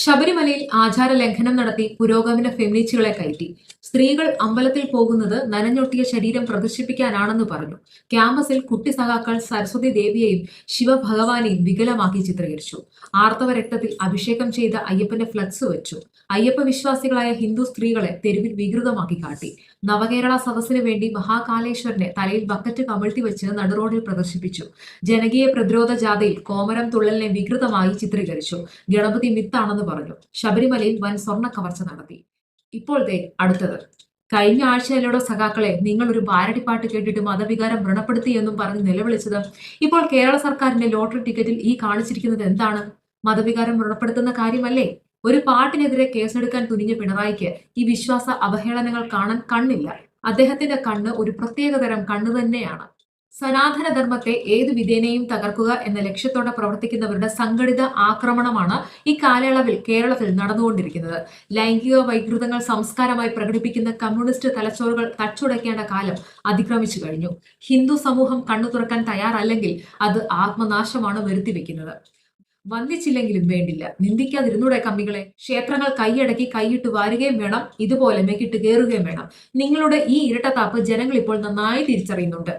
ശബരിമലയിൽ ആചാര ലംഘനം നടത്തി പുരോഗമന ഫെമിനിസ്റ്റുകളെ കയറ്റി. സ്ത്രീകൾ അമ്പലത്തിൽ പോകുന്നത് നനഞ്ഞൊട്ടിയ ശരീരം പ്രദർശിപ്പിക്കാനാണെന്ന് പറഞ്ഞു. ക്യാമ്പസിൽ കുട്ടി സഖാക്കൾ സരസ്വതി ദേവിയെയും ശിവഭഗവാനെയും വികലമാക്കി ചിത്രീകരിച്ചു. ആർത്തവ രക്തത്തിൽ അഭിഷേകം ചെയ്ത അയ്യപ്പന്റെ ഫ്ലക്സ് വെച്ചു. അയ്യപ്പ വിശ്വാസികളായ ഹിന്ദു സ്ത്രീകളെ തെരുവിൽ വികൃതമാക്കി കാട്ടി. നവകേരള സദസ്സിനു വേണ്ടി മഹാകാലേശ്വരനെ തലയിൽ ബക്കറ്റ് കമഴ്ത്തി വെച്ച് നടുറോഡിൽ പ്രദർശിപ്പിച്ചു. ജനകീയ പ്രതിരോധ ജാഥയിൽ കോമരം തുള്ളലിനെ വികൃതമായി ചിത്രീകരിച്ചു. ഗണപതി മിത്താണെന്ന് പറഞ്ഞു. ശബരിമലയിൽ വൻ സ്വർണ്ണ കവർച്ച നടത്തി. ഇപ്പോൾ അടുത്തത്. കഴിഞ്ഞ ആഴ്ചയിലൂടെ സഖാക്കളെ നിങ്ങൾ ഒരു പാരടിപ്പാട്ട് കേട്ടിട്ട് മതവികാരം വ്രണപ്പെടുത്തിയെന്നും പറഞ്ഞ് നിലവിളിച്ചത് ഇപ്പോൾ കേരള സർക്കാരിന്റെ ലോട്ടറി ടിക്കറ്റിൽ ഈ കാണിച്ചിരിക്കുന്നത് എന്താണ്? മതവികാരം വ്രണപ്പെടുത്തുന്ന കാര്യമല്ലേ? ഒരു പാട്ടിനെതിരെ കേസെടുക്കാൻ തുനിഞ്ഞ പിണറായിക്ക് ഈ വിശ്വാസ അവഹേളനങ്ങൾ കാണാൻ കണ്ണില്ല. അദ്ദേഹത്തിന്റെ കണ്ണ് ഒരു പ്രത്യേകതരം കണ്ണ് തന്നെയാണ്. സനാതന ധർമ്മത്തെ ഏതു വിധേനയും തകർക്കുക എന്ന ലക്ഷ്യത്തോടെ പ്രവർത്തിക്കുന്നവരുടെ സംഘടിത ആക്രമണമാണ് ഈ കാലയളവിൽ കേരളത്തിൽ നടന്നുകൊണ്ടിരിക്കുന്നത്. ലൈംഗിക വൈകൃതങ്ങൾ സംസ്കാരമായി പ്രകടിപ്പിക്കുന്ന കമ്മ്യൂണിസ്റ്റ് തലച്ചോറുകൾ തച്ചുടയ്ക്കേണ്ട കാലം അതിക്രമിച്ചു കഴിഞ്ഞു. ഹിന്ദു സമൂഹം കണ്ണു തുറക്കാൻ തയ്യാറല്ലെങ്കിൽ അത് ആത്മനാശമാണ് വരുത്തിവെക്കുന്നത്. വന്ദിച്ചില്ലെങ്കിലും വേണ്ടില്ല, നിന്ദിക്കാതിരുന്നൂടെ കമ്മികളെ? ക്ഷേത്രങ്ങൾ കൈയടക്കി കൈയിട്ട് വാരുകയും വേണം, ഇതുപോലെ മെക്കിട്ട് കയറുകയും വേണം. നിങ്ങളുടെ ഈ ഇരട്ടത്താപ്പ് ജനങ്ങൾ ഇപ്പോൾ നന്നായി തിരിച്ചറിയുന്നുണ്ട്.